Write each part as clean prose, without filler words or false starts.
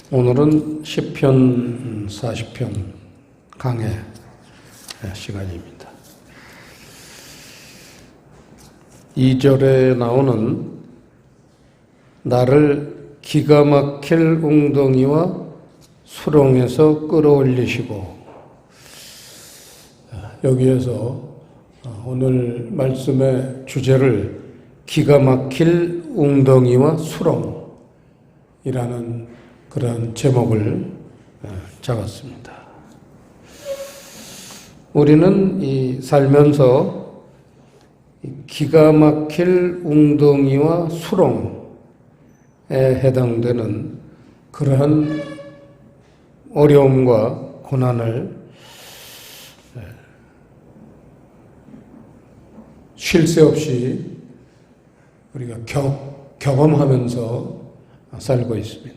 오늘은 시편 40편 강해 시간입니다. 2절에 나오는 나를 기가 막힐 웅덩이와 수렁에서 끌어올리시고, 여기에서 오늘 말씀의 주제를 기가 막힐 웅덩이와 수렁이라는 그런 제목을 잡았습니다. 우리는 이 살면서 기가 막힐 웅덩이와 수렁에 해당되는 그러한 어려움과 고난을 쉴 새 없이 우리가 경험하면서 살고 있습니다.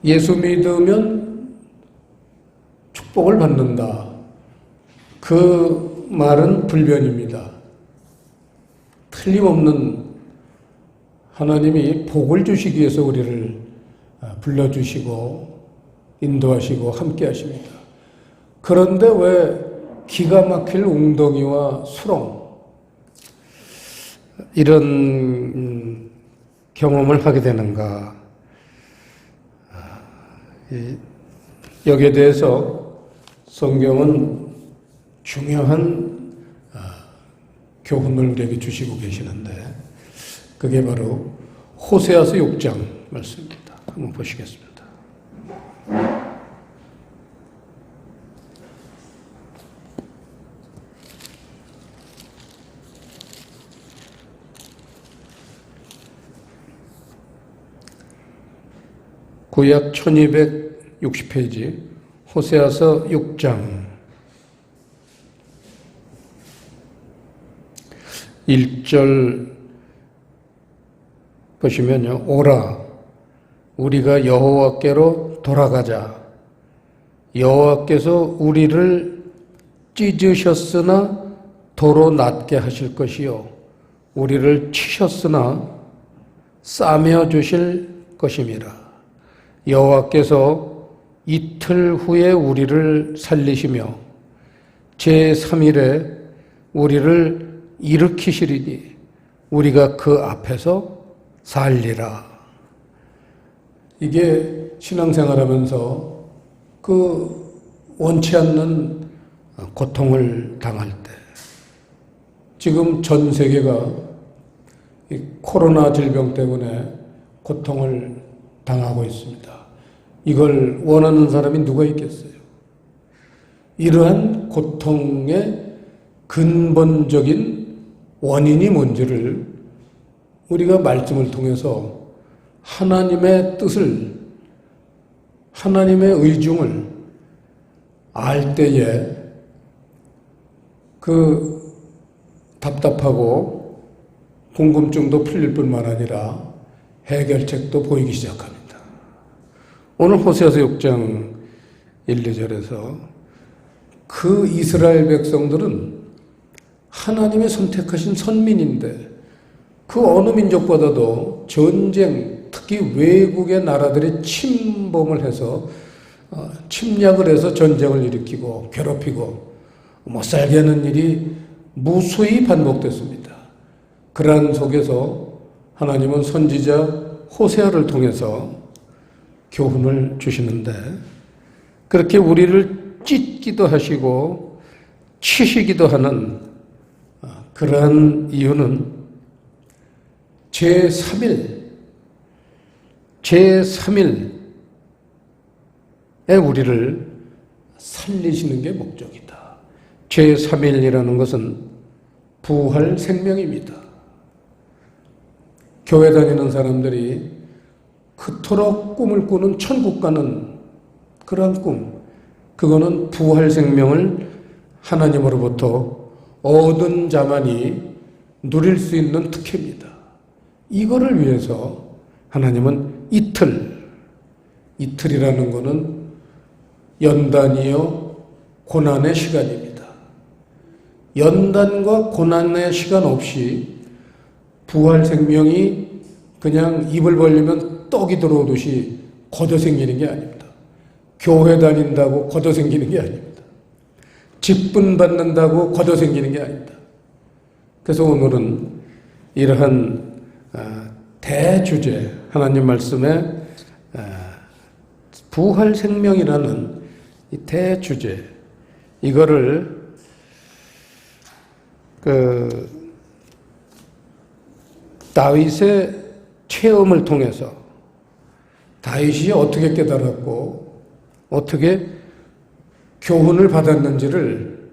예수 믿으면 축복을 받는다. 그 말은 불변입니다. 틀림없는 하나님이 복을 주시기 위해서 우리를 불러주시고 인도하시고 함께 하십니다. 그런데 왜 기가 막힐 웅덩이와 수렁, 이런 경험을 하게 되는가? 여기에 대해서 성경은 중요한 교훈을 우리에게 주시고 계시는데, 그게 바로 호세아서 6장 말씀입니다. 한번 보시겠습니다. 구약 1260페이지 호세아서 6장 1절 보시면요. 오라, 우리가 여호와께로 돌아가자. 여호와께서 우리를 찢으셨으나 도로 낫게 하실 것이요, 우리를 치셨으나 싸매 주실 것임이라. 여호와께서 이틀 후에 우리를 살리시며 제3일에 우리를 일으키시리니 우리가 그 앞에서 살리라. 이게 신앙생활하면서 그 원치 않는 고통을 당할 때, 지금 전 세계가 이 코로나 질병 때문에 고통을 당하고 있습니다. 이걸 원하는 사람이 누가 있겠어요? 이러한 고통의 근본적인 원인이 뭔지를 우리가 말씀을 통해서 하나님의 뜻을, 하나님의 의중을 알 때에 그 답답하고 궁금증도 풀릴 뿐만 아니라 해결책도 보이기 시작합니다. 오늘 호세아서 6장 1, 2절에서 그 이스라엘 백성들은 하나님의 선택하신 선민인데 그 어느 민족보다도 전쟁, 특히 외국의 나라들이 침범을 해서 침략을 해서 전쟁을 일으키고 괴롭히고 못 살게 하는 일이 무수히 반복됐습니다. 그러한 속에서 하나님은 선지자 호세아를 통해서 교훈을 주시는데, 그렇게 우리를 찢기도 하시고 치시기도 하는 그러한 이유는 제3일에 우리를 살리시는 게 목적이다. 제3일이라는 것은 부활 생명입니다. 교회 다니는 사람들이 그토록 꿈을 꾸는 천국 가는 그런 꿈, 그거는 부활 생명을 하나님으로부터 얻은 자만이 누릴 수 있는 특혜입니다. 이거를 위해서 하나님은 이틀이라는 것은 연단이요 고난의 시간입니다. 연단과 고난의 시간 없이 부활 생명이 그냥 입을 벌리면 떡이 들어오듯이 걷어생기는 게 아닙니다. 교회 다닌다고 걷어생기는 게 아닙니다. 직분 받는다고 걷어생기는 게 아닙니다. 그래서 오늘은 이러한 대주제, 하나님 말씀의 부활 생명이라는 이 대주제, 이거를 다윗의 체험을 통해서 다윗이 어떻게 깨달았고 어떻게 교훈을 받았는지를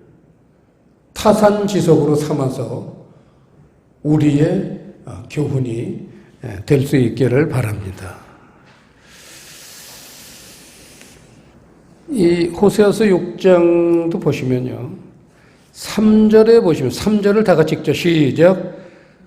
타산지석으로 삼아서 우리의 교훈이 될 수 있기를 바랍니다. 이 호세아서 6장도 보시면요, 3절에 보시면 3절을 다 같이 읽죠. 시작.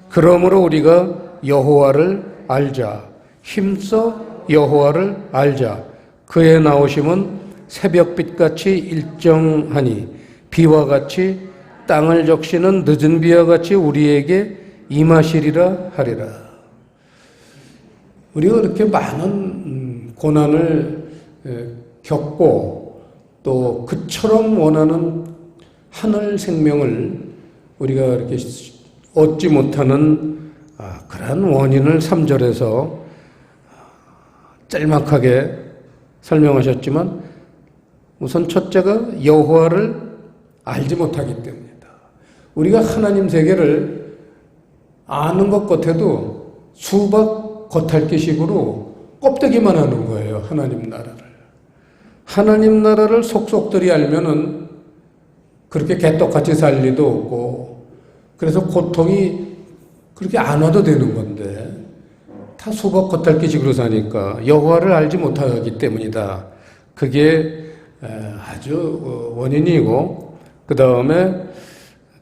그러므로 우리가 여호와를 알자. 힘써 여호와를 알자. 그의 나오심은 새벽빛같이 일정하니 비와 같이 땅을 적시는 늦은 비와 같이 우리에게 임하시리라 하리라. 우리가 그렇게 많은 고난을 겪고 또 그처럼 원하는 하늘 생명을 우리가 이렇게 얻지 못하는 그런 원인을 3절에서 짤막하게 설명하셨지만, 우선 첫째가 여호와를 알지 못하기 때문이다. 우리가 하나님 세계를 아는 것 같아도 수박 겉핥기식으로 껍데기만 하는 거예요. 하나님 나라를. 하나님 나라를 속속들이 알면은 그렇게 개떡같이 살 리도 없고, 그래서 고통이 그렇게 안 와도 되는 건데 다 수박 겉핥기식으로 사니까 여호와를 알지 못하기 때문이다. 그게 아주 원인이고, 그 다음에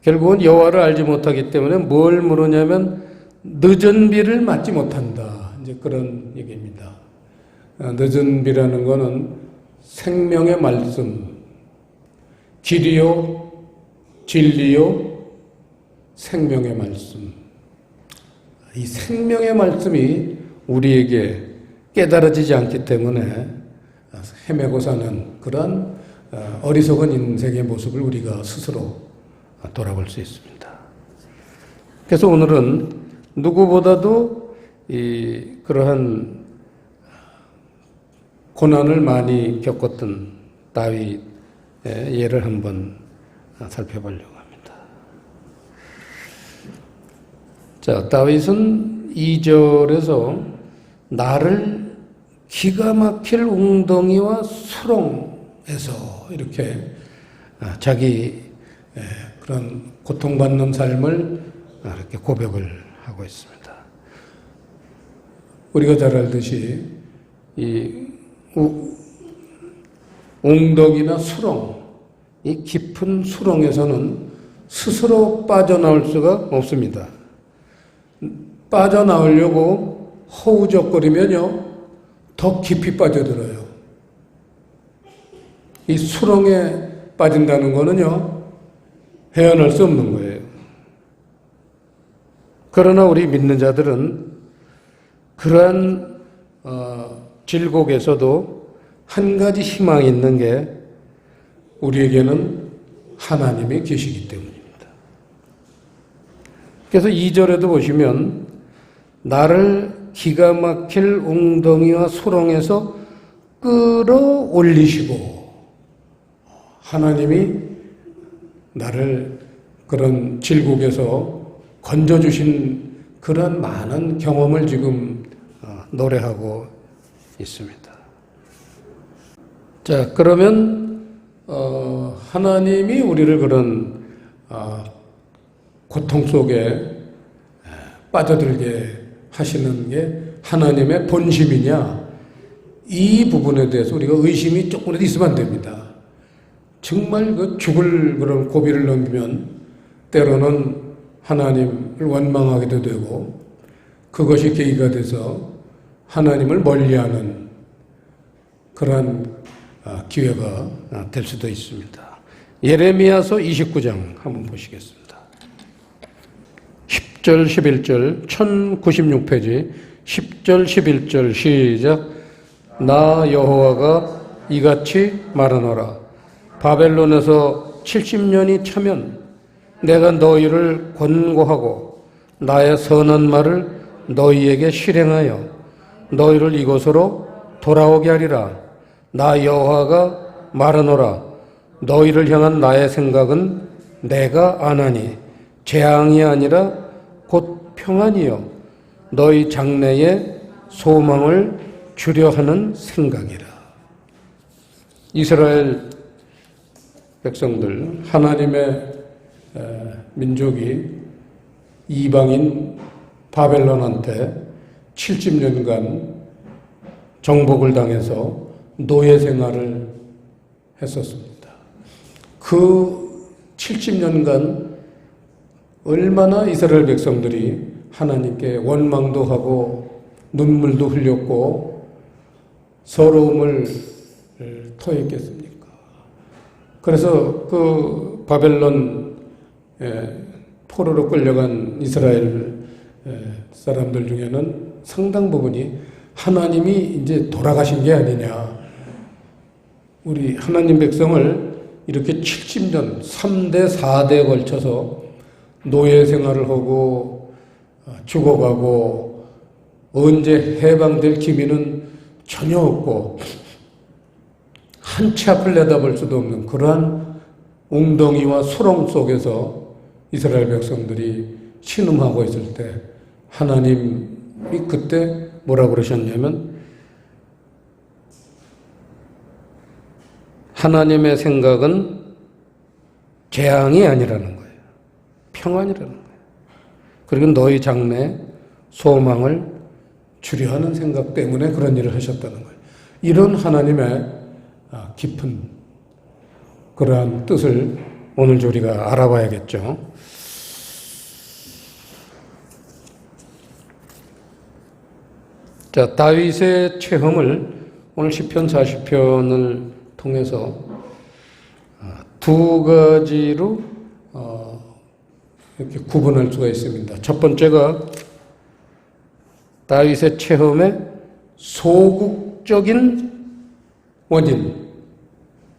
결국은 여호와를 알지 못하기 때문에 뭘 물으냐면 늦은 비를 맞지 못한다. 이제 그런 얘기입니다. 늦은 비라는 거는 생명의 말씀, 길이요, 진리요, 생명의 말씀. 이 생명의 말씀이 우리에게 깨달아지지 않기 때문에 헤매고 사는 그런 어리석은 인생의 모습을 우리가 스스로 돌아볼 수 있습니다. 그래서 오늘은 누구보다도 그러한 고난을 많이 겪었던 다윗의 예를 한번 살펴보려고 합니다. 자, 다윗은 2절에서 나를 기가 막힐 웅덩이와 수렁에서 이렇게 자기 그런 고통받는 삶을 이렇게 고백을 하고 있습니다. 우리가 잘 알듯이 이 웅덩이나 수렁, 이 깊은 수렁에서는 스스로 빠져나올 수가 없습니다. 빠져나오려고 허우적거리면요, 더 깊이 빠져들어요. 이 수렁에 빠진다는 거는요, 헤어날 수 없는 거예요. 그러나 우리 믿는 자들은 그러한 질곡에서도 한 가지 희망이 있는 게 우리에게는 하나님이 계시기 때문입니다. 그래서 2절에도 보시면 나를 기가 막힐 웅덩이와 수렁에서 끌어올리시고, 하나님이 나를 그런 질곡에서 건져주신 그런 많은 경험을 지금 노래하고 있습니다. 자, 그러면 하나님이 우리를 그런 고통 속에 빠져들게 하시는 게 하나님의 본심이냐, 이 부분에 대해서 우리가 의심이 조금이라도 있으면 안 됩니다. 정말 그 죽을 그런 고비를 넘기면 때로는 하나님을 원망하기도 되고, 그것이 계기가 돼서 하나님을 멀리하는 그러한 기회가 될 수도 있습니다. 예레미야서 29장 한번 보시겠습니다. 10절, 11절, 1096페이지 10절, 11절 시작. 나 여호와가 이같이 말하노라. 바벨론에서 70년이 차면 내가 너희를 권고하고 나의 선한 말을 너희에게 실행하여 너희를 이곳으로 돌아오게 하리라. 나 여호와가 말하노라. 너희를 향한 나의 생각은 내가 아나니 재앙이 아니라 곧 평안이요 너희 장래에 소망을 주려 하는 생각이라. 이스라엘 백성들, 하나님의 민족이 이방인 바벨론한테 70년간 정복을 당해서 노예 생활을 했었습니다. 그 70년간 얼마나 이스라엘 백성들이 하나님께 원망도 하고 눈물도 흘렸고 서러움을 토했겠습니까? 그래서 그 바벨론 포로로 끌려간 이스라엘 사람들 중에는 상당 부분이 하나님이 이제 돌아가신 게 아니냐. 우리 하나님 백성을 이렇게 70년, 3대, 4대에 걸쳐서 노예 생활을 하고 죽어가고 언제 해방될 기미는 전혀 없고 한 치 앞을 내다볼 수도 없는 그러한 웅덩이와 수렁 속에서 이스라엘 백성들이 신음하고 있을 때 하나님이 그때 뭐라고 그러셨냐면 하나님의 생각은 재앙이 아니라는 거예요. 평안이라는 거예요. 그리고 너희 장래에 소망을 주려 하는 생각 때문에 그런 일을 하셨다는 거예요. 이런 하나님의 깊은 그러한 뜻을 오늘 우리가 알아봐야겠죠. 자, 다윗의 체험을 오늘 시편 40편을 통해서 두 가지로 이렇게 구분할 수가 있습니다. 첫 번째가 다윗의 체험의 소극적인 원인.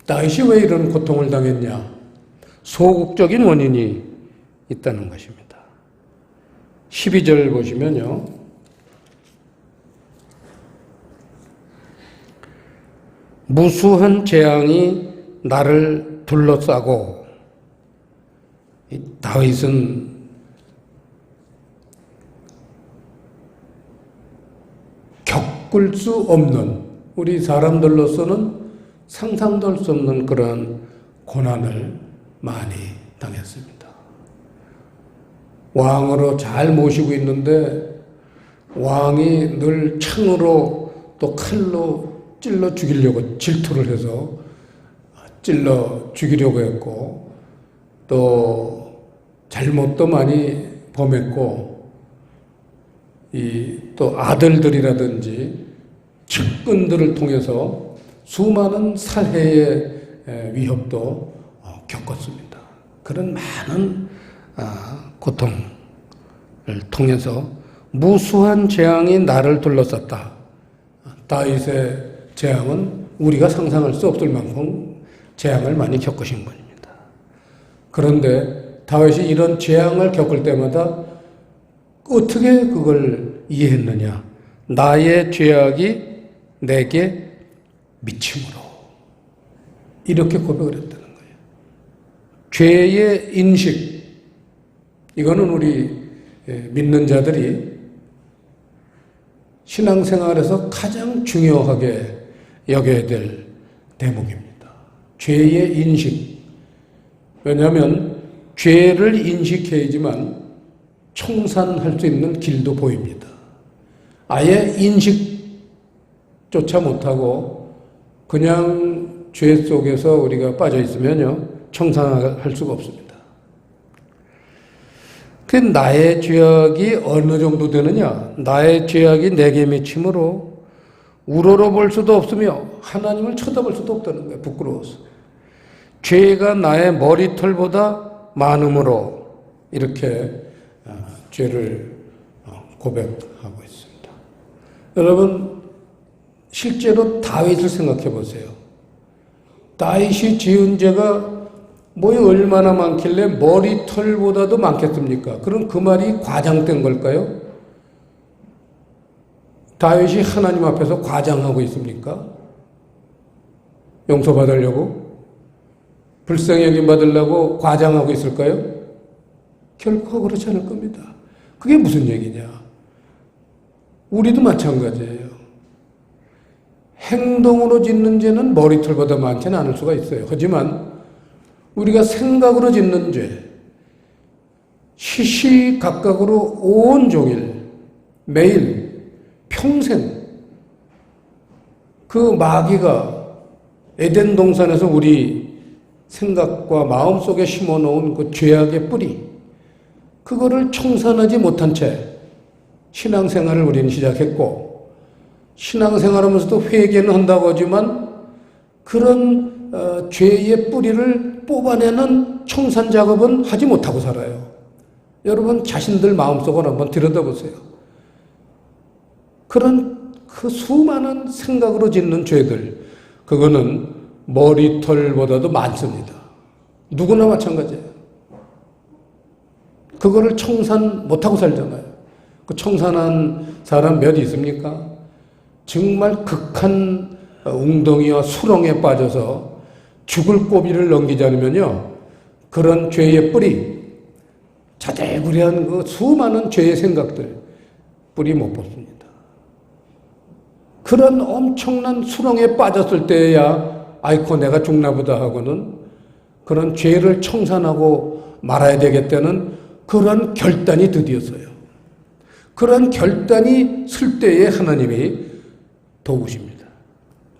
다윗이 왜 이런 고통을 당했냐? 소극적인 원인이 있다는 것입니다. 12절 보시면요. 무수한 재앙이 나를 둘러싸고, 다윗은 겪을 수 없는, 우리 사람들로서는 상상도 할 수 없는 그런 고난을 많이 당했습니다. 왕으로 잘 모시고 있는데 왕이 늘 창으로 또 칼로 찔러 죽이려고 질투를 해서 찔러 죽이려고 했고 또 잘못도 많이 범했고 또 아들들이라든지 측근들을 통해서 수많은 살해의 위협도 겪었습니다. 그런 많은 고통을 통해서 무수한 재앙이 나를 둘러쌌다. 다윗의 재앙은 우리가 상상할 수 없을 만큼 재앙을 많이 겪으신 분입니다. 그런데 다윗이 이런 재앙을 겪을 때마다 어떻게 그걸 이해했느냐? 나의 죄악이 내게 미침으로 이렇게 고백을 했다는 거예요. 죄의 인식, 이거는 우리 믿는 자들이 신앙생활에서 가장 중요하게 여겨야 될 대목입니다. 죄의 인식. 왜냐하면 죄를 인식해야지만 청산할 수 있는 길도 보입니다. 아예 인식조차 못하고 그냥 죄 속에서 우리가 빠져 있으면요, 청산할 수가 없습니다. 그 나의 죄악이 어느 정도 되느냐? 나의 죄악이 내게 미침으로 우러러볼 수도 없으며 하나님을 쳐다볼 수도 없다는 거예요. 부끄러워서. 죄가 나의 머리털보다 많음으로 이렇게 죄를 고백하고 있습니다. 여러분, 실제로 다윗을 생각해 보세요. 다윗이 지은 죄가 뭐 얼마나 많길래 머리털보다도 많겠습니까? 그럼 그 말이 과장된 걸까요? 다윗이 하나님 앞에서 과장하고 있습니까? 용서받으려고? 불쌍히 여김 받으려고 과장하고 있을까요? 결코 그렇지 않을 겁니다. 그게 무슨 얘기냐? 우리도 마찬가지예요. 행동으로 짓는 죄는 머리털보다 많지는 않을 수가 있어요. 하지만 우리가 생각으로 짓는 죄, 시시각각으로 온종일, 매일, 평생 그 마귀가 에덴 동산에서 우리 생각과 마음속에 심어놓은 그 죄악의 뿌리, 그거를 청산하지 못한 채 신앙생활을 우리는 시작했고, 신앙생활하면서도 회개는 한다고 하지만 그런 죄의 뿌리를 뽑아내는 청산 작업은 하지 못하고 살아요. 여러분 자신들 마음속을 한번 들여다보세요. 그런 그 수많은 생각으로 짓는 죄들, 그거는 머리털보다도 많습니다. 누구나 마찬가지예요. 그거를 청산 못하고 살잖아요. 그 청산한 사람 몇 있습니까? 정말 극한 웅덩이와 수렁에 빠져서 죽을 고비를 넘기지 않으면요, 그런 죄의 뿌리, 자대구레한 그 수많은 죄의 생각들, 뿌리 못 뽑습니다. 그런 엄청난 수렁에 빠졌을 때야 아이고 내가 죽나보다 하고는 그런 죄를 청산하고 말아야 되겠다는 그런 결단이 드디어 서요. 그런 결단이 쓸 때에 하나님이 도우십니다.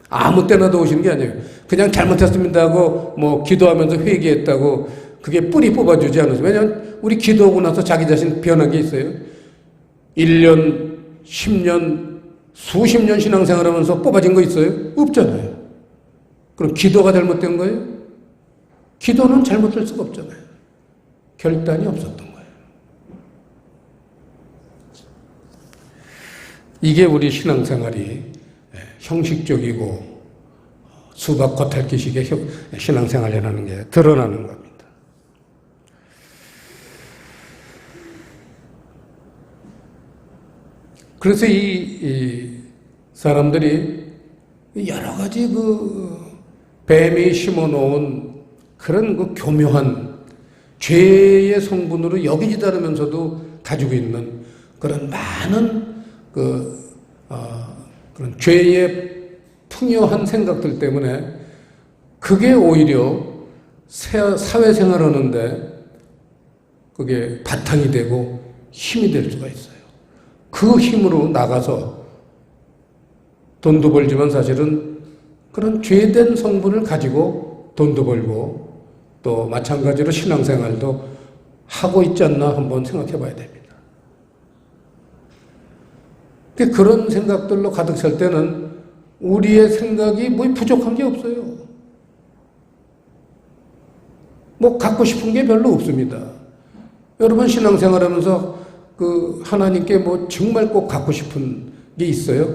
아무 때나 도우시는 게 아니에요. 그냥 잘못했습니다 하고 뭐 기도하면서 회개했다고 그게 뿌리 뽑아주지 않아서. 왜냐하면 우리 기도하고 나서 자기 자신 변한 게 있어요. 1년, 10년, 수십 년 신앙생활하면서 뽑아진 거 있어요? 없잖아요. 그럼 기도가 잘못된 거예요? 기도는 잘못될 수가 없잖아요. 결단이 없었던 거예요. 이게 우리 신앙생활이 형식적이고 수박 겉핥기식의 신앙생활이라는 게 드러나는 겁니다. 그래서 이 사람들이 여러 가지 그 뱀이 심어놓은 그런 그 교묘한 죄의 성분으로 여기지도 않으면서도 가지고 있는 그런 많은 그런 죄의 풍요한 생각들 때문에 그게 오히려 사회생활 하는데 그게 바탕이 되고 힘이 될 수가 있어요. 그 힘으로 나가서 돈도 벌지만 사실은 그런 죄된 성분을 가지고 돈도 벌고 또 마찬가지로 신앙생활도 하고 있지 않나 한번 생각해 봐야 됩니다. 근데 그런 생각들로 가득 찰 때는 우리의 생각이 뭐 부족한 게 없어요. 뭐 갖고 싶은 게 별로 없습니다. 여러분 신앙생활 하면서 그 하나님께 뭐 정말 꼭 갖고 싶은 게 있어요?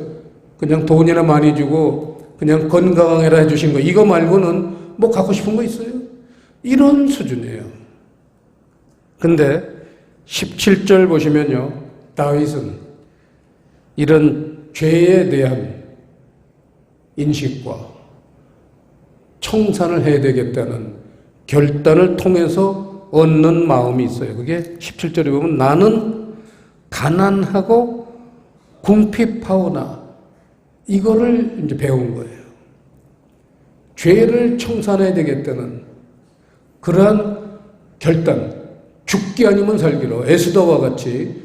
그냥 돈이나 많이 주고 그냥 건강해라 해주신 거 이거 말고는 뭐 갖고 싶은 거 있어요? 이런 수준이에요. 근데 17절 보시면요, 다윗은 이런 죄에 대한 인식과 청산을 해야 되겠다는 결단을 통해서 얻는 마음이 있어요. 그게 17절에 보면 나는 가난하고 궁핍하오나 이거를 이제 배운 거예요. 죄를 청산해야 되겠다는 그러한 결단, 죽기 아니면 살기로 에스더와 같이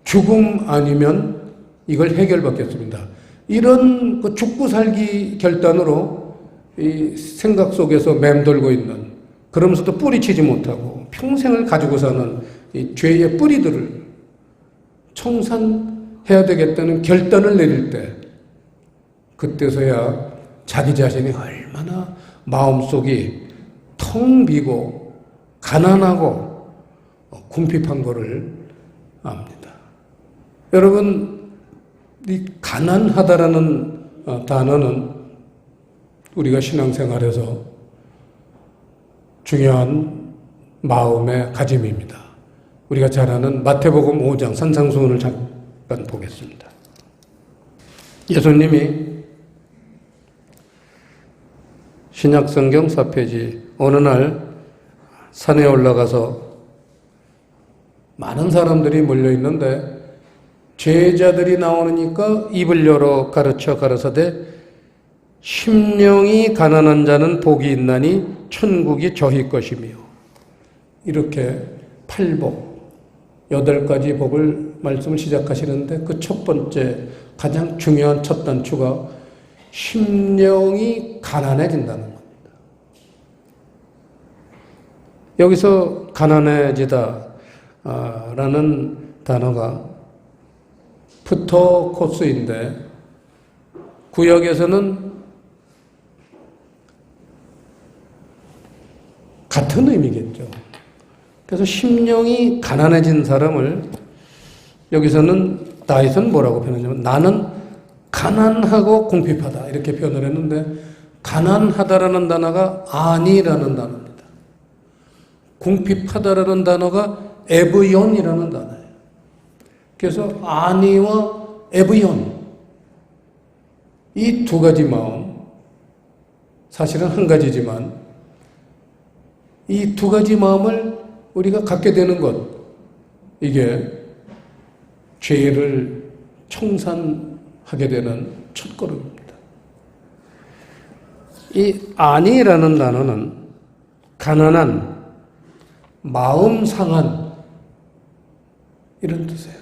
죽음 아니면 이걸 해결받겠습니다. 이런 그 죽고 살기 결단으로 이 생각 속에서 맴돌고 있는, 그러면서도 뿌리치지 못하고 평생을 가지고 사는 이 죄의 뿌리들을 청산해야 되겠다는 결단을 내릴 때, 그때서야 자기 자신이 얼마나 마음속이 텅 비고 가난하고 궁핍한 거를 압니다. 여러분, 이 가난하다라는 단어는 우리가 신앙생활에서 중요한 마음의 가짐입니다. 우리가 잘 아는 마태복음 5장 산상수훈을 잠깐 보겠습니다. 예수님이 신약성경 4페이지 어느 날 산에 올라가서 많은 사람들이 몰려있는데 제자들이 나오니까 입을 열어 가르쳐 가라사대 심령이 가난한 자는 복이 있나니 천국이 저희 것이며, 이렇게 8복 8가지 복을 말씀을 시작하시는데 그 첫 번째 가장 중요한 첫 단추가 심령이 가난해진다는 겁니다. 여기서 가난해지다 라는 단어가 프토코스인데 구역에서는 같은 의미겠죠. 그래서 심령이 가난해진 사람을 여기서는 다윗은 뭐라고 표현하냐면 나는 가난하고 궁핍하다 이렇게 표현을 했는데, 가난하다라는 단어가 아니라는 단어입니다. 궁핍하다라는 단어가 에브연이라는 단어예요. 그래서 아니와 에브연, 이 두 가지 마음, 사실은 한 가지지만 이 두 가지 마음을 우리가 갖게 되는 것, 이게 죄를 청산하게 되는 첫걸음입니다. 이 아니라는 단어는 가난한, 마음 상한 이런 뜻이에요.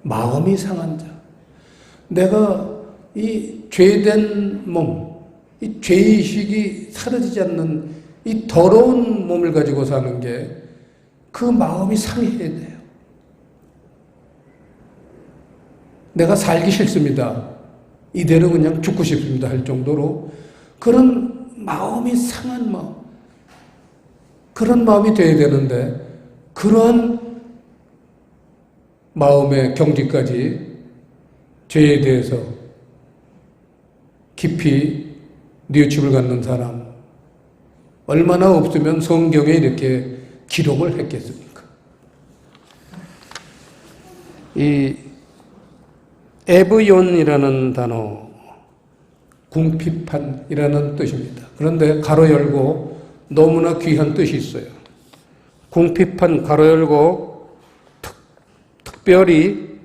마음이 상한 자. 내가 이 죄된 몸, 이 죄의식이 사라지지 않는 이 더러운 몸을 가지고 사는 게 그 마음이 상해야 돼요. 내가 살기 싫습니다. 이대로 그냥 죽고 싶습니다 할 정도로 그런 마음이 상한 마음, 그런 마음이 돼야 되는데, 그러한 마음의 경지까지 죄에 대해서 깊이 뉘우침을 갖는 사람 얼마나 없으면 성경에 이렇게 기록을 했겠습니까? 이 에브연이라는 단어, 궁핍한이라는 뜻입니다. 그런데 가로 열고 너무나 귀한 뜻이 있어요. 궁핍한 가로 열고 특별히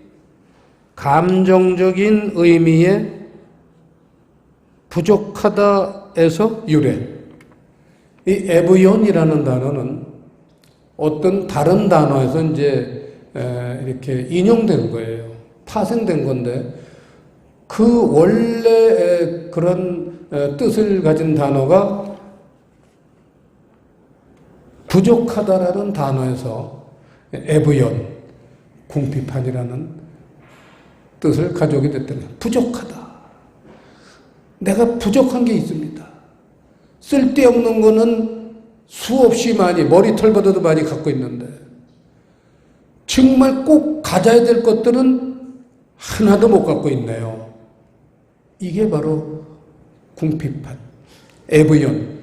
감정적인 의미의 부족하다에서 유래. 이 에브연이라는 단어는 어떤 다른 단어에서 이제 이렇게 인용된 거예요. 파생된 건데, 그 원래 그런 뜻을 가진 단어가 부족하다라는 단어에서 에브연, 궁핍한이라는 뜻을 가져오게 됐다는 거예요. 부족하다. 내가 부족한 게 있습니다. 쓸데없는 거는 수없이 많이, 머리털보다도 많이 갖고 있는데, 정말 꼭 가져야 될 것들은 하나도 못 갖고 있네요. 이게 바로 궁핍한, 에브연,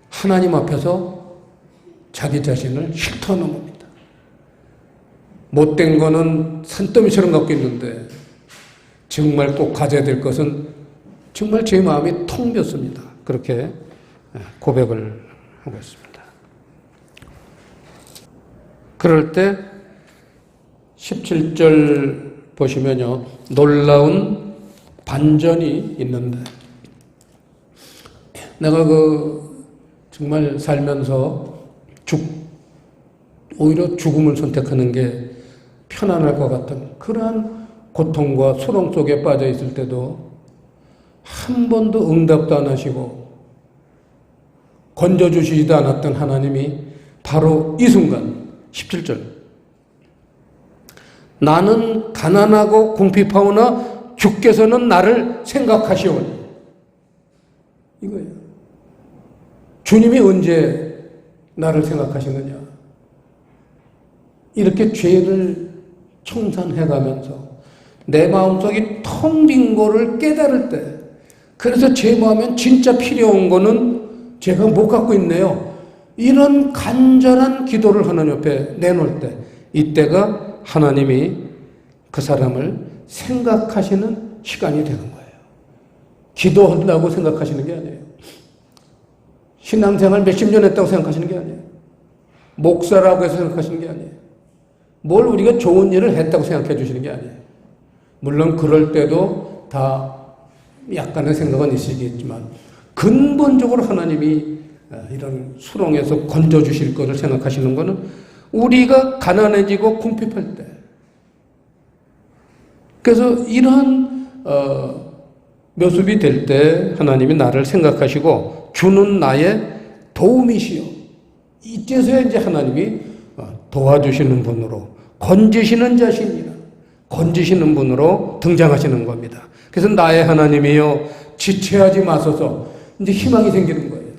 하나님 앞에서 자기 자신을 흉터하는 겁니다. 못된 거는 산더미처럼 갖고 있는데 정말 꼭 가져야 될 것은 정말 제 마음이 텅 비었습니다. 그렇게 고백을 하고 있습니다. 그럴 때 17절 보시면요, 놀라운 반전이 있는데, 내가 정말 살면서 오히려 죽음을 선택하는 게 편안할 것 같은 그러한 고통과 수렁 속에 빠져 있을 때도 한 번도 응답도 안 하시고 건져주시지도 않았던 하나님이 바로 이 순간 17절, 나는 가난하고 궁핍하오나 주께서는 나를 생각하시오니, 이거예요. 주님이 언제 나를 생각하시느냐. 이렇게 죄를 청산해가면서 내 마음속이 텅 빈 거를 깨달을 때, 그래서 제 마음엔 진짜 필요한 거는 제가 못 갖고 있네요. 이런 간절한 기도를 하나님 옆에 내놓을 때, 이때가 하나님이 그 사람을 생각하시는 시간이 되는 거예요. 기도한다고 생각하시는 게 아니에요. 신앙생활 몇십 년 했다고 생각하시는 게 아니에요. 목사라고 해서 생각하시는 게 아니에요. 뭘 우리가 좋은 일을 했다고 생각해 주시는 게 아니에요. 물론 그럴 때도 다 약간의 생각은 있으시겠지만 근본적으로 하나님이 이런 수렁에서 건져주실 것을 생각하시는 것은 우리가 가난해지고 궁핍할 때, 그래서 이러한 모습이 될 때 하나님이 나를 생각하시고 주는 나의 도움이시요, 이때서야 이제 하나님이 도와주시는 분으로, 건지시는 자신이라, 건지시는 분으로 등장하시는 겁니다. 그래서 나의 하나님이여 지체하지 마소서, 이제 희망이 생기는 거예요.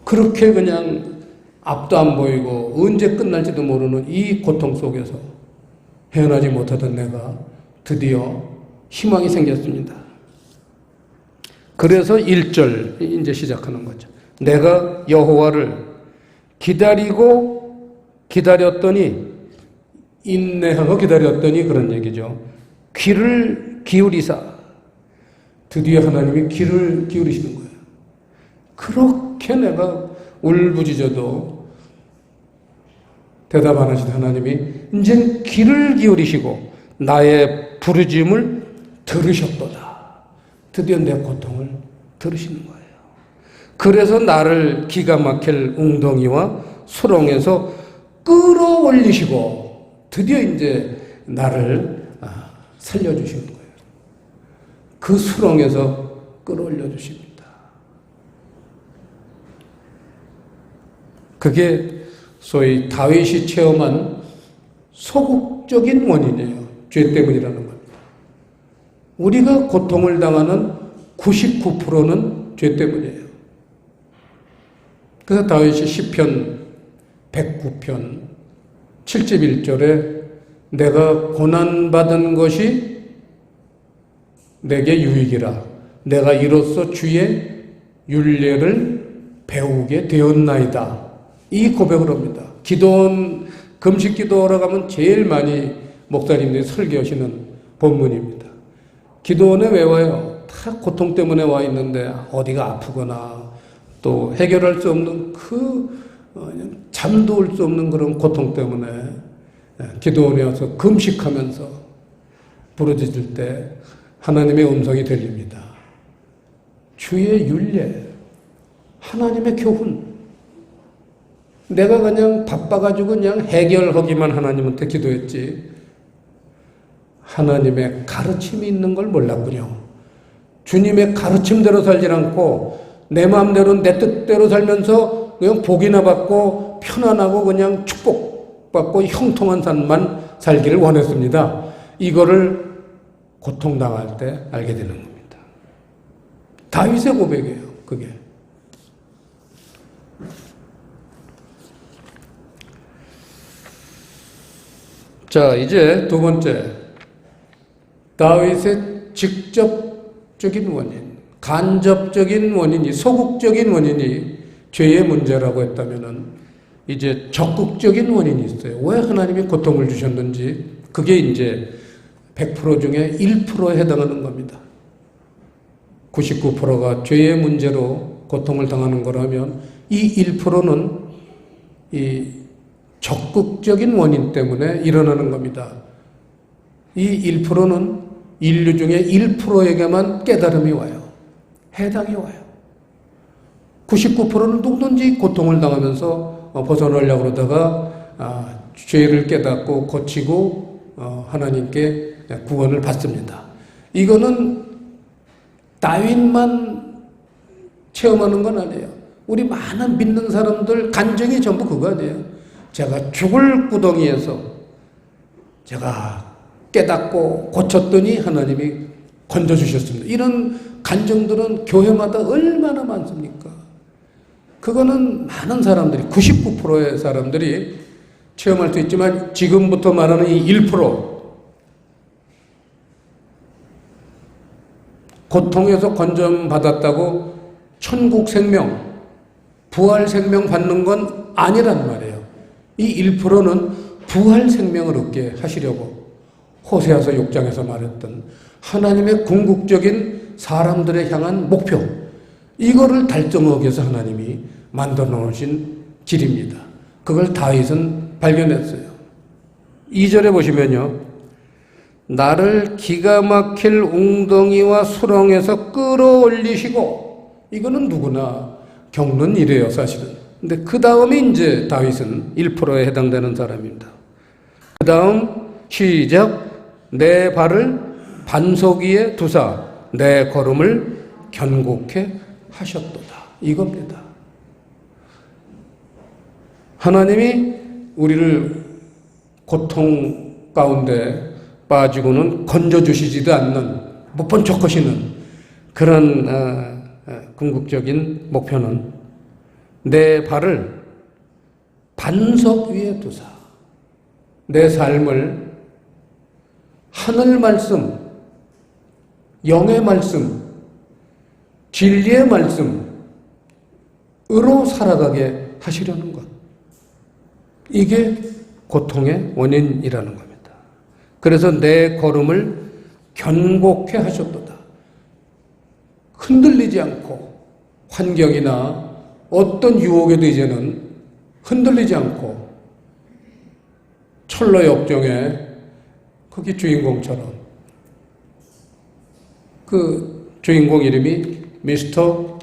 그렇게 그냥 앞도 안 보이고 언제 끝날지도 모르는 이 고통 속에서 헤어나지 못하던 내가 드디어 희망이 생겼습니다. 그래서 1절 이제 시작하는 거죠. 내가 여호와를 기다렸더니 인내하고 기다렸더니, 그런 얘기죠. 귀를 기울이사, 드디어 하나님이 귀를 기울이시는 거예요. 그렇게 내가 울부짖어도 대답 안 하시던 하나님이 이제 귀를 기울이시고 나의 부르짖음을 들으셨도다. 드디어 내 고통을 들으시는 거예요. 그래서 나를 기가 막힐 웅덩이와 수렁에서 끌어올리시고 드디어 이제 나를 살려주시는 거예요. 그 수렁에서 끌어올려 주십니다. 그게 소위 다윗이 체험한 소극적인 원인이에요. 죄 때문이라는 겁니다. 우리가 고통을 당하는 99%는 죄 때문이에요. 그래서 다윗이 시편 109편 71절에 내가 고난받은 것이 내게 유익이라, 내가 이로써 주의 율례를 배우게 되었나이다. 이 고백을 합니다. 기도원, 금식 기도하러 가면 제일 많이 목사님들이 설교하시는 본문입니다. 기도원에 왜 와요? 다 고통 때문에 와 있는데 어디가 아프거나 또 해결할 수 없는 잠도 올 수 없는 그런 고통 때문에 기도원에 와서 금식하면서 부르짖을 때 하나님의 음성이 들립니다. 주의 율례, 하나님의 교훈. 내가 그냥 바빠가지고 그냥 해결하기만 하나님한테 기도했지 하나님의 가르침이 있는 걸 몰랐군요. 주님의 가르침대로 살지 않고 내 마음대로 내 뜻대로 살면서 그냥 복이나 받고 편안하고 그냥 축복받고 형통한 삶만 살기를 원했습니다. 이거를 고통당할 때 알게 되는 겁니다. 다윗의 고백이에요, 그게. 자, 이제 두 번째, 다윗의 직접적인 원인, 간접적인 원인이, 소극적인 원인이 죄의 문제라고 했다면은 이제 적극적인 원인이 있어요. 왜 하나님이 고통을 주셨는지, 그게 이제 100% 중에 1%에 해당하는 겁니다. 99%가 죄의 문제로 고통을 당하는 거라면 이 1%는 이 적극적인 원인 때문에 일어나는 겁니다. 이 1%는 인류 중에 1%에게만 깨달음이 와요. 해당이 와요. 99%는 누구든지 고통을 당하면서 벗어나려고 그러다가 죄를 깨닫고 고치고 하나님께 구원을 받습니다. 이거는 다윗만 체험하는 건 아니에요. 우리 많은 믿는 사람들 간증이 전부 그거 아니에요. 제가 죽을 구덩이에서 제가 깨닫고 고쳤더니 하나님이 건져주셨습니다. 이런 간증들은 교회마다 얼마나 많습니까? 그거는 많은 사람들이, 99%의 사람들이 체험할 수 있지만 지금부터 말하는 이 1%, 고통에서 건전받았다고 천국 생명, 부활 생명 받는 건 아니란 말이에요. 이 1%는 부활 생명을 얻게 하시려고 호세아서 6장에서 말했던 하나님의 궁극적인 사람들에 향한 목표, 이거를 달성하기 위해서 하나님이 만들어 놓으신 길입니다. 그걸 다윗은 발견했어요. 2절에 보시면요, 나를 기가 막힐 웅덩이와 수렁에서 끌어올리시고, 이거는 누구나 겪는 일이에요, 사실은. 근데 그 다음에 이제 다윗은 1%에 해당되는 사람입니다. 그 다음 시작. 내 발을 반석 위에 두사 내 걸음을 견고케 하셨도다. 이겁니다. 하나님이 우리를 고통 가운데 빠지고는 건져주시지도 않는, 못 본 척 하시는 그런 궁극적인 목표는 내 발을 반석 위에 두사 내 삶을 하늘 말씀, 영의 말씀, 진리의 말씀으로 살아가게 하시려는 것. 이게 고통의 원인이라는 겁니다. 그래서 내 걸음을 견고케 하셨도다. 흔들리지 않고 환경이나 어떤 유혹에도 이제는 흔들리지 않고 철로 역정에 거기 주인공처럼, 그 주인공 이름이 미스터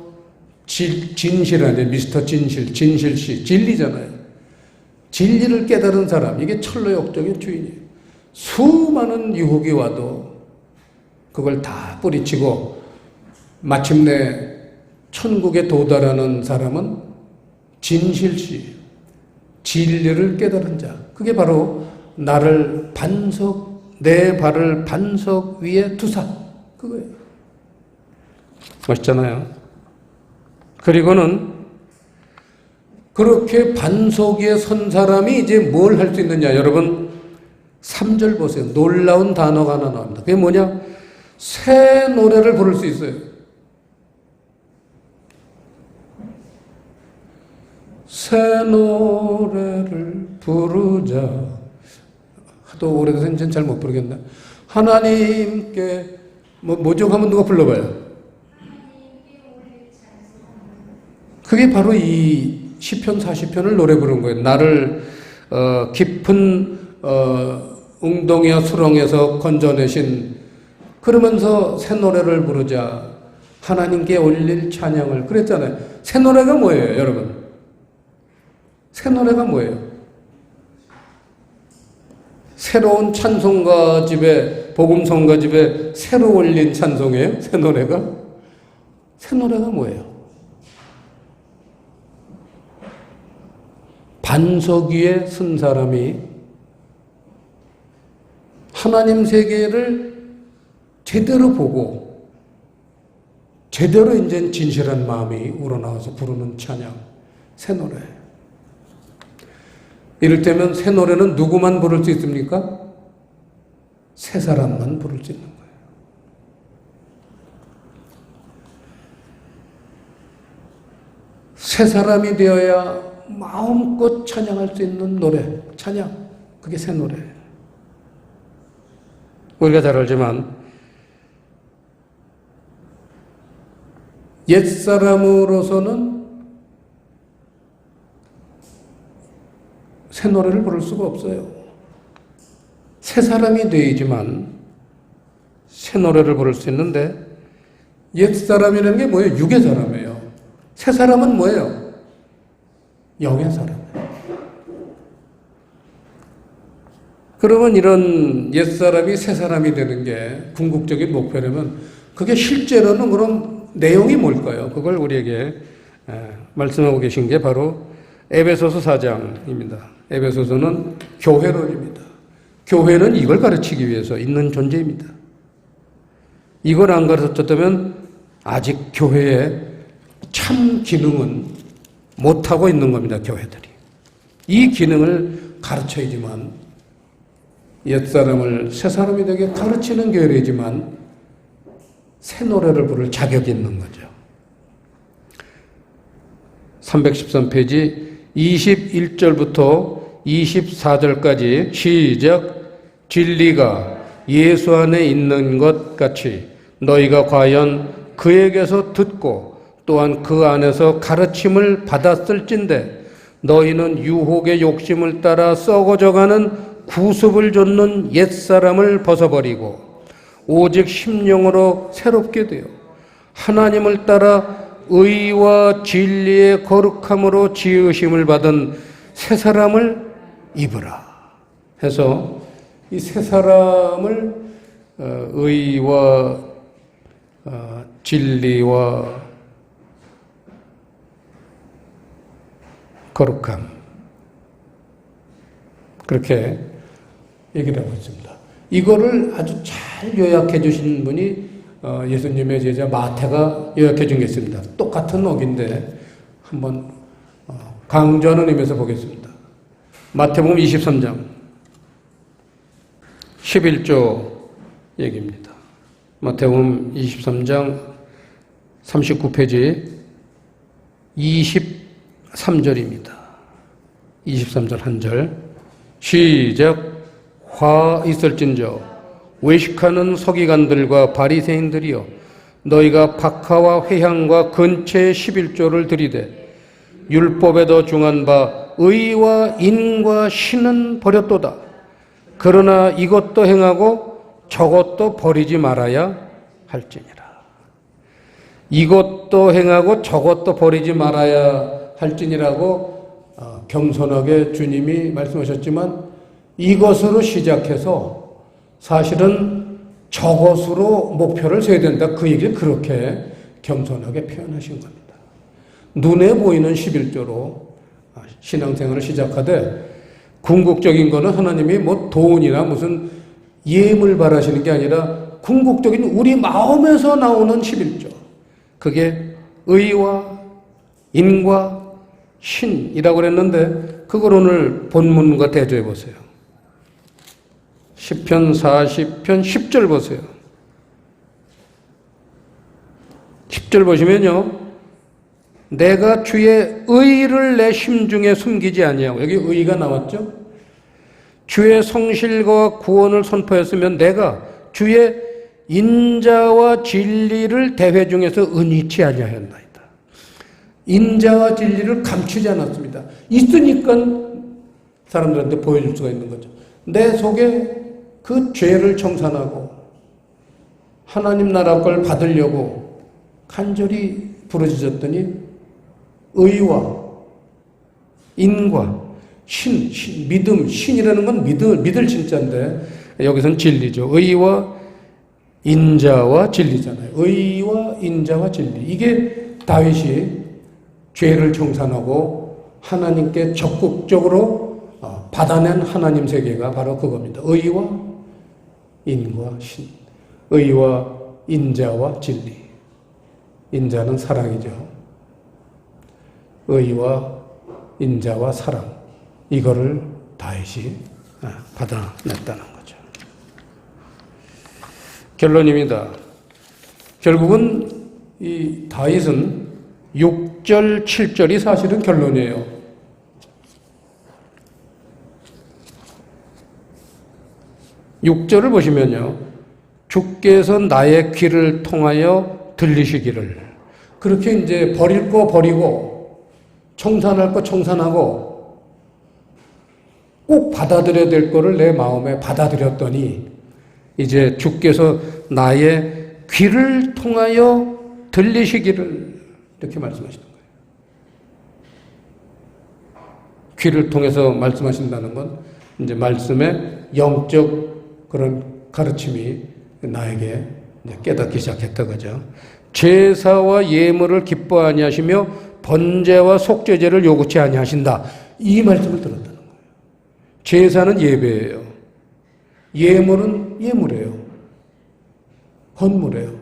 진실하네. 미스터 진실씨, 진리잖아요. 진리를 깨달은 사람, 이게 철로 역정의 주인이에요. 수많은 유혹이 와도 그걸 다 뿌리치고 마침내 천국에 도달하는 사람은 진실씨, 진리를 깨달은 자. 그게 바로 나를 내 발을 반석 위에 두사, 그거예요. 멋있잖아요. 그리고는 그렇게 반석 위에 선 사람이 이제 뭘 할 수 있느냐. 여러분 3절 보세요. 놀라운 단어가 하나 나옵니다. 그게 뭐냐? 새 노래를 부를 수 있어요. 새 노래를 부르자. 하도 오래돼서 이제는 잘 못 부르겠네. 하나님께 뭐죠? 하면 누가 불러봐요. 그게 바로 이 시편 40편을 노래 부른 거예요. 나를 깊은 웅덩이와 수렁에서 건져내신, 그러면서 새 노래를 부르자. 하나님께 올릴 찬양을 그랬잖아요. 새 노래가 뭐예요, 여러분? 새 노래가 뭐예요? 새로운 찬송가 집에, 복음성가 집에 새로 올린 찬송이에요? 새 노래가? 새 노래가 뭐예요? 반석 위에 쓴 사람이 하나님 세계를 제대로 보고 제대로 이제 진실한 마음이 우러나와서 부르는 찬양, 새 노래. 이를테면 새 노래는 누구만 부를 수 있습니까? 새 사람만 부를 수 있는 거예요. 새 사람이 되어야 마음껏 찬양할 수 있는 노래, 찬양. 그게 새 노래. 우리가 잘 알지만 옛사람으로서는 새 노래를 부를 수가 없어요. 새 사람이 되어야지만 새 노래를 부를 수 있는데, 옛사람이라는 게 뭐예요? 육의 사람이에요. 새 사람은 뭐예요? 영의 사람이에요. 그러면 이런 옛사람이 새 사람이 되는 게 궁극적인 목표라면 그게 실제로는 그런 내용이 뭘까요? 그걸 우리에게 말씀하고 계신 게 바로 에베소서 4장입니다. 에베소서는 교회론입니다. 교회는 이걸 가르치기 위해서 있는 존재입니다. 이걸 안 가르쳤다면 아직 교회의 참 기능은 못하고 있는 겁니다, 교회들이. 이 기능을 가르쳐야지만, 옛사람을 새사람이 되게 가르치는 교회이지만 새 노래를 부를 자격이 있는 거죠. 313페이지 21절부터 24절까지 시작. 진리가 예수 안에 있는 것 같이 너희가 과연 그에게서 듣고 또한 그 안에서 가르침을 받았을진데 너희는 유혹의 욕심을 따라 썩어져가는 구습을 좇는 옛사람을 벗어버리고 오직 심령으로 새롭게 되어 하나님을 따라 의와 진리의 거룩함으로 지으심을 받은 새 사람을 입으라 해서 이 새 사람을 의와 진리와 거룩함 그렇게 얘기를 하고 있습니다. 이거를 아주 잘 요약해 주신 분이 예수님의 제자 마태가 요약해 준 게 있습니다. 똑같은 어기인데 한번 강조하는 의미에서 보겠습니다. 마태복음 23장 11조 얘기입니다. 마태복음 23장 39페이지 23절입니다. 23절 한 절 시작. 화 있을진저 외식하는 서기관들과 바리새인들이여 너희가 박하와 회향과 근체의 11조를 들이되 율법에 더 중한 바 의와 인과 신은 버렸도다. 그러나 이것도 행하고 저것도 버리지 말아야 할지니라. 이것도 행하고 저것도 버리지 말아야 할지니라고 겸손하게 주님이 말씀하셨지만 이것으로 시작해서 사실은 저것으로 목표를 세워야 된다. 그 얘기를 그렇게 겸손하게 표현하신 겁니다. 눈에 보이는 11조로 신앙생활을 시작하되 궁극적인 거는 하나님이 뭐 돈이나 무슨 예물 바라시는 게 아니라 궁극적인 우리 마음에서 나오는 11조. 그게 의와 인과 신이라고 그랬는데 그걸 오늘 본문과 대조해 보세요. 시편 40편 10절 보세요. 10절 보시면요. 내가 주의 의를 내 심중에 숨기지 아니하고 여기 의가 나왔죠. 주의 성실과 구원을 선포했으면 내가 주의 인자와 진리를 대회 중에서 은희치 아니하였나이다. 인자와 진리를 감추지 않았습니다. 있으니까 사람들한테 보여줄 수가 있는 거죠. 내 속에 그 죄를 청산하고 하나님 나라 걸 받으려고 간절히 부르짖었더니 의와 인과 신, 믿음, 신이라는 건 믿을 진짜인데 여기서는 진리죠. 의와 인자와 진리잖아요. 의와 인자와 진리. 이게 다윗이 죄를 청산하고 하나님께 적극적으로 받아낸 하나님 세계가 바로 그겁니다. 의와 인과 신. 의와 인자와 진리. 인자는 사랑이죠. 의와 인자와 사랑. 이거를 다윗이 받아냈다는 거죠. 결론입니다. 결국은 이 다윗은 6절, 7절이 사실은 결론이에요. (6절을) 보시면요. 주께서 나의 귀를 통하여 들리시기를. 그렇게 이제 버릴 거 버리고 청산할 거 청산하고 꼭 받아들여야 될 거를 내 마음에 받아들였더니 이제 주께서 나의 귀를 통하여 들리시기를 이렇게 말씀하시는 거예요. 귀를 통해서 말씀하신다는 건 이제 말씀의 영적 그런 가르침이 나에게 깨닫기 시작했다 그죠. 제사와 예물을 기뻐 아니하시며 번제와 속죄제를 요구치 아니하신다. 이 말씀을 들었다는 거예요. 제사는 예배예요. 예물은 예물이에요. 헌물이에요.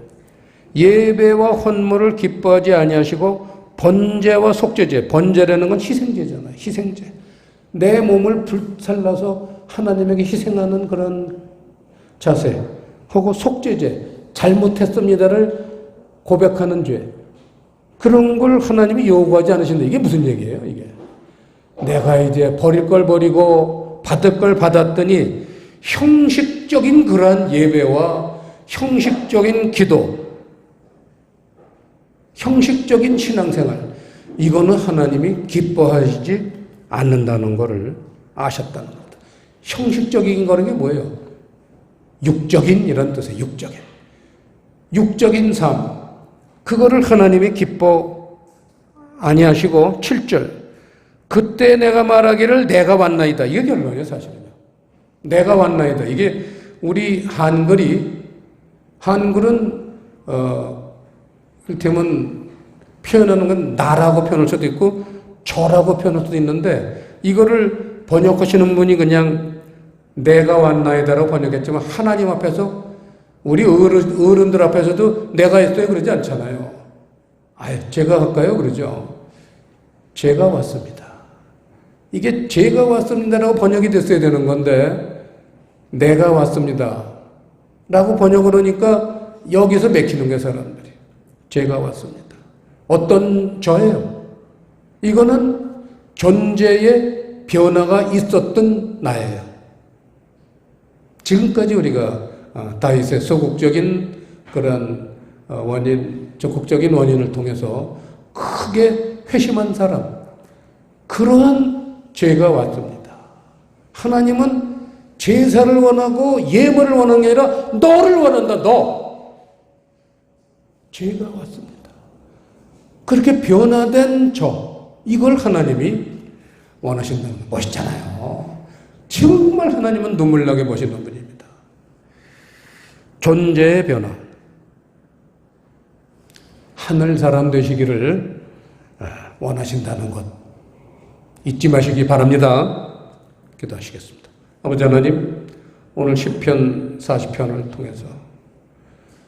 예배와 헌물을 기뻐하지 아니하시고 번제와 속죄제, 번제라는 건 희생제잖아요. 희생제. 내 몸을 불살라서 하나님에게 희생하는 그런 자세. 하고 속죄제, 잘못했습니다를 고백하는 죄. 그런 걸 하나님이 요구하지 않으신다. 이게 무슨 얘기예요, 이게? 내가 이제 버릴 걸 버리고 받을 걸 받았더니 형식적인 그러한 예배와 형식적인 기도, 형식적인 신앙생활, 이거는 하나님이 기뻐하시지 않는다는 것을 아셨다는 겁니다. 형식적인 거는 게 뭐예요? 육적인 이런 뜻이에요. 육적인 삶. 그거를 하나님이 기뻐 아니하시고 7절. 그때 내가 말하기를 내가 왔나이다. 이게 결론이에요, 사실은요. 내가 왔나이다. 이게 우리 한글은 이를테면 표현하는 건 나라고 표현할 수도 있고 저라고 표현할 수도 있는데 이거를 번역하시는 분이 그냥 내가 왔나이다라고 번역했지만 하나님 앞에서 우리 어른들 앞에서도 내가 있어요 그러지 않잖아요. 제가 할까요? 그러죠. 제가 왔습니다. 이게 제가 왔습니다라고 번역이 됐어야 되는 건데 내가 왔습니다 라고 번역을 하니까 여기서 맥히는 거예요, 사람들이. 제가 왔습니다. 어떤 저예요? 이거는 존재의 변화가 있었던 나예요. 지금까지 우리가 다윗의 소극적인 그런 적극적인 원인을 통해서 크게 회심한 사람, 그러한 죄가 왔습니다. 하나님은 제사를 원하고 예물을 원하는 게 아니라 너를 원한다, 너. 죄가 왔습니다. 그렇게 변화된 이걸 하나님이 원하신다는 거 멋있잖아요. 정말 하나님은 눈물 나게 보시는 분입니다. 존재의 변화. 하늘 사람 되시기를 원하신다는 것 잊지 마시기 바랍니다. 기도하시겠습니다. 아버지 하나님, 오늘 시편 40편을 통해서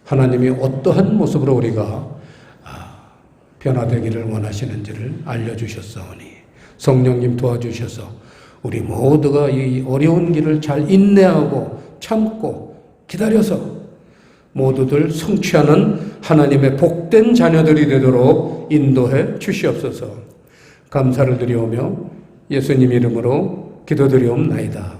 하나님이 어떠한 모습으로 우리가 변화되기를 원하시는지를 알려주셨사오니 성령님 도와주셔서 우리 모두가 이 어려운 길을 잘 인내하고 참고 기다려서 모두들 성취하는 하나님의 복된 자녀들이 되도록 인도해 주시옵소서. 감사를 드리오며 예수님 이름으로 기도드리옵나이다.